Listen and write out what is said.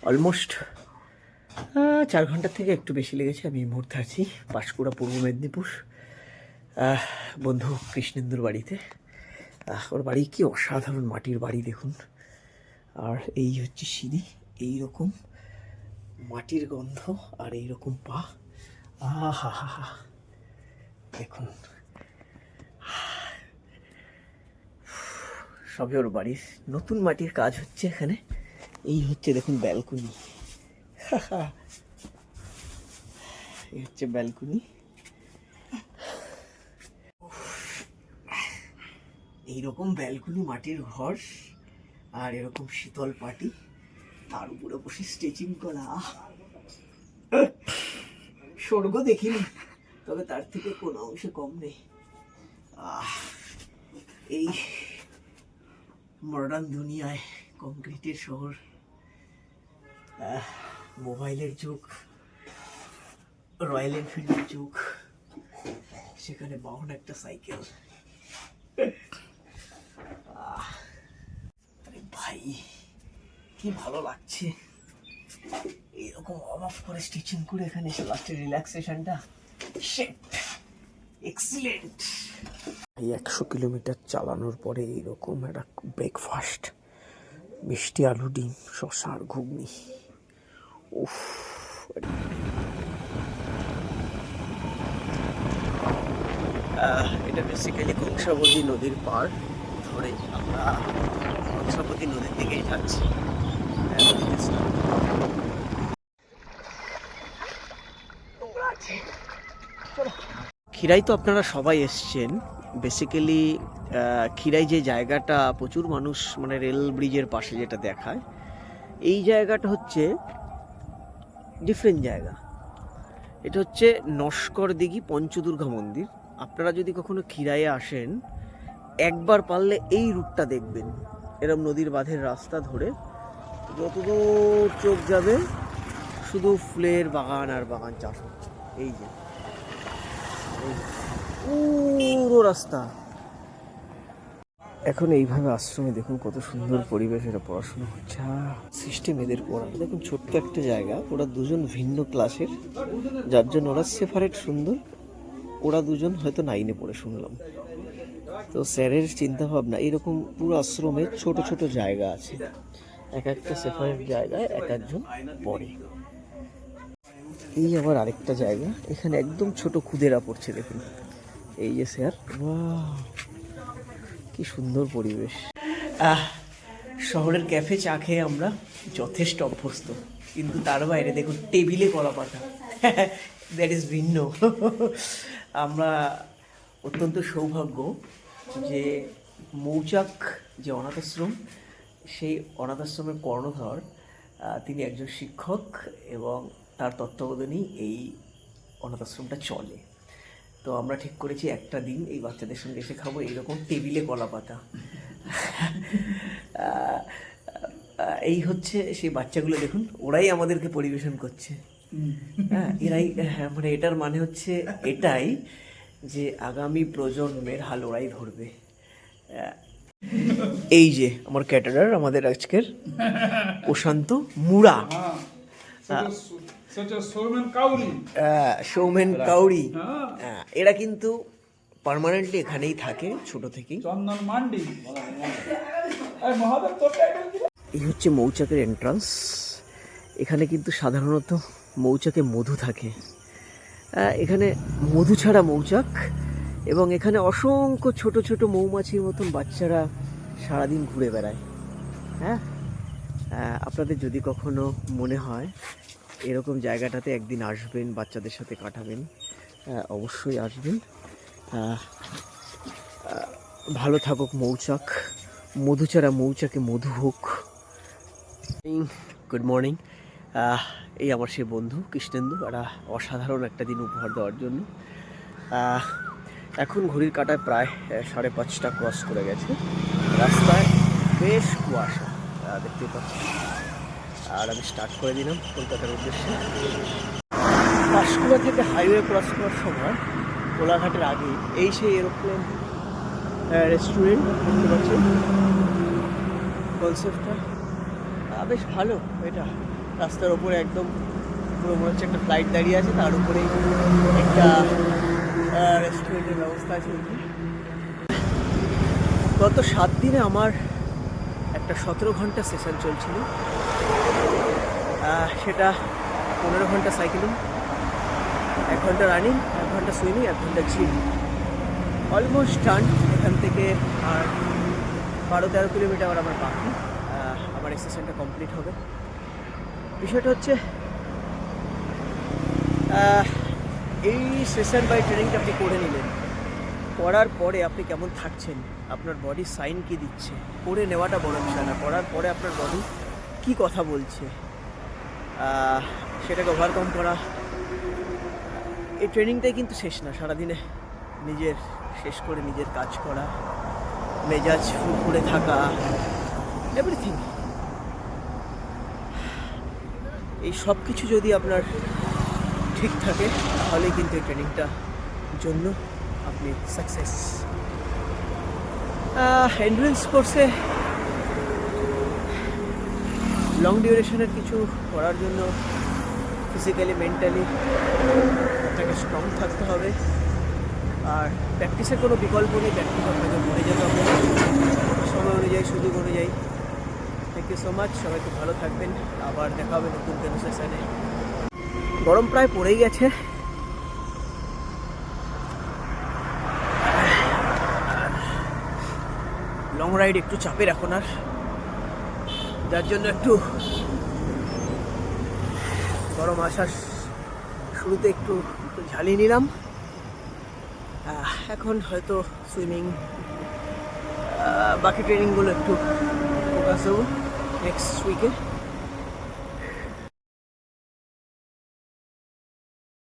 Almost 4 ঘন্টার থেকে একটু বেশি লেগেছে। আমি এই মুহূর্তে আছি পাঁশকুড়া, পূর্ব মেদিনীপুর, বন্ধু কৃষ্ণেন্দুর বাড়িতে। ওর বাড়ি কি অসাধারণ মাটির বাড়ি দেখুন। আর এই হচ্ছে সিঁড়ি, এইরকম মাটির গন্ধ আর এইরকম পা। আহা হা হা, দেখুন সবে ওর বাড়ির নতুন মাটির কাজ হচ্ছে এখানে। এই হচ্ছে দেখুন ব্যালকনি, এই হচ্ছে ব্যালকনি। এইরকম ব্যালকনি, মাটির ঘর আর এরকম শীতল পাটি, তার উপরে বসে স্টিচিং করা। স্বর্গ দেখিনি, তবে তার থেকে কোনো অংশে কম নেই। এই মডার্ন দুনিয়ায় কংক্রিটের শহর, মোবাইলের যুগ, রয়্যাল এনফিল্ডের যুগ, সেখানে বাহন একটা সাইকেল। আরে ভাই কি ভালো লাগছে এরকম অফ করে স্টিচিং করে এখানে এসে লাস্টের রিল্যাক্সেশনটা। এক্সিলেন্ট। এই 100 কিলোমিটার চালানোর পরে এইরকম একটা ব্রেকফাস্ট, মিষ্টি আলু ডিম, শসা আর ঘুগনি। উফ, এটা বেসিক্যালি কংসাবতী নদীর পাড় ধরে আমরা কংসাবতী নদীর দিকেই যাচ্ছি। খিরাই তো আপনারা সবাই এসছেন। বেসিক্যালি খিরাই যে জায়গাটা প্রচুর মানুষ মানে রেল ব্রিজের পাশে যেটা দেখায়, এই জায়গাটা হচ্ছে ডিফারেন্ট জায়গা। এটা হচ্ছে নস্কর দিঘি পঞ্চদুর্গা মন্দির। আপনারা যদি কখনো খিরাইয়ে আসেন, একবার পারলে এই রুটটা দেখবেন। এরম নদীর বাঁধের রাস্তা ধরে যতদূর চোখ যাবে শুধু ফুলের বাগান আর বাগান চাষ হচ্ছে। এই যে পুরো রাস্তা। এখন এইভাবে আশ্রমে দেখুন কত সুন্দর পরিবেশ, এটা পড়াশোনা হচ্ছে। সিস্টেম এদের পড়া দেখুন, ছোট্ট একটা জায়গা, ওরা দুজন ভিন্ন ক্লাসের, যার জন্য ওরা সেপারেট সুন্দর। ওরা দুজন হয়তো 9-এ পড়ে শুনলাম। তো স্যারের চিন্তা ভাবনা এরকম পুরো আশ্রমে ছোট ছোট জায়গা আছে, এক একটা সেপারেট জায়গায় এক একজন পড়ে। এই আবার আরেকটা জায়গা, এখানে একদম ছোট খুদেরা পড়ছে দেখুন। এই যে স্যার, কি সুন্দর পরিবেশ। শহরের ক্যাফে চা খেয়ে আমরা যথেষ্ট অভ্যস্ত, কিন্তু তার বাইরে দেখুন টেবিলে কলা পাতা, দ্যাট ইজ ভিন্ন। আমরা অত্যন্ত সৌভাগ্য যে মৌচাক যে অনাথ আশ্রম, সেই অনাথ আশ্রমের কর্ণধর তিনি একজন শিক্ষক এবং তার তত্ত্বাবধানেই এই অনাথ আশ্রমটা চলে। তো আমরা ঠিক করেছি একটা দিন এই বাচ্চাদের সঙ্গে এসে খাবো এইরকম টেবিলে কলা পাতা। এই হচ্ছে সেই বাচ্চাগুলো দেখুন, ওরাই আমাদেরকে পরিবেশন করছে। হ্যাঁ, এরাই, মানে এটার মানে হচ্ছে এটাই যে আগামী প্রজন্মের হাল ওরাই ধরবে। এই যে আমার ক্যাটারার, আমাদের আজকের প্রশান্ত মুড়া, সৌমেন কাউরি, এরা কিন্তু পার্মানেন্টলি এখানেই থাকে ছোট থেকেই। এই হচ্ছে মৌচাকের এন্ট্রান্স। এখানে কিন্তু সাধারণত মৌচাকে মধু থাকে, এখানে মধু ছাড়া মৌচাক, এবং এখানে অসংখ্য ছোট ছোট মৌমাছির মতন বাচ্চারা সারাদিন ঘুরে বেড়ায়। হ্যাঁ, আপনাদের যদি কখনো মনে হয় এরকম জায়গাটাতে একদিন আসবেন, বাচ্চাদের সাথে কাটাবেন, অবশ্যই আসবেন। ভালো থাকুক মৌচাক, মধু ছাড়া মৌচাকে মধু হোক। Good morning. এই আমার সে বন্ধু কৃষ্ণেন্দু, একটা অসাধারণ একটা দিন উপহার দেওয়ার জন্য। এখন ঘড়ির কাঁটায় প্রায় 5:30 ক্রস করে গেছে। রাস্তায় বেশ কুয়াশা দেখতে পাচ্ছি, আর আমি স্টার্ট করে দিলাম কলকাতার উদ্দেশ্যে। পাঁশকুড়া থেকে হাইওয়ে ক্রস করার সময় কোলাঘাটের আগে এই সেই এরোপ্লেন রেস্টুরেন্ট দেখতে পাচ্ছেন। কনসেপ্টটা বেশ ভালো এটা। রাস্তার ওপরে একদম পুরো মনে হচ্ছে একটা ফ্লাইট দাঁড়িয়ে আছে, তার উপরেই একটা রেস্টুরেন্টের ব্যবস্থা আছে। গত 7 দিনে আমার একটা 17 ঘন্টা সেশন চলছিল। সেটা 15 ঘন্টা সাইকেলিং, 1 ঘন্টা রানিং, 1 ঘন্টা সুইমিং, 1 ঘন্টা জিম। Almost done. এখান থেকে আর 12-13 কিলোমিটার আমার বাকি, আমার এই সেশনটা কমপ্লিট হবে। বিষয়টা হচ্ছে এই সেশন বা ট্রেনিংটা আপনি করে নিলেন, করার পরে আপনি কেমন থাকছেন, আপনার বডি সাইন কি দিচ্ছে, করে নেওয়াটা বড় বিষয় না, করার পরে আপনার বডি কি কথা বলছে সেটাকে ওভারকাম করা। এই ট্রেনিংটাই কিন্তু শেষ না, সারাদিনে নিজের শেষ করে নিজের কাজ করা, মেজাজ ফুরফুরে থাকা, এভরিথিং। এই সব কিছু যদি আপনার ঠিক থাকে তাহলেই কিন্তু এই ট্রেনিংটার জন্য আপনি সাকসেস। এন্ডুরেন্স স্পোর্টসে লং ডিউরেশনের কিছু করার জন্য ফিজিক্যালি মেন্টালি আপনাকে স্ট্রং থাকতে হবে, আর প্র্যাকটিসের কোনো বিকল্প নেই। প্র্যাকটিস আপনাকে করে যেতে হবে সময় অনুযায়ী, সুযোগ অনুযায়ী। থ্যাংক ইউ সো মাচ, সবাই খুব ভালো থাকবেন, আবার দেখা হবে নতুন কোনো সেশনে। গরম প্রায় পড়েই গেছে, লং রাইড একটু চাপের এখন আর, যার জন্য একটু গরম আসার শুরুতে একটু ঝালিয়ে নিলাম। এখন হয়তো সুইমিং, বাকি ট্রেনিংগুলো একটু ফোকাস দেবো নেক্সট উইকে।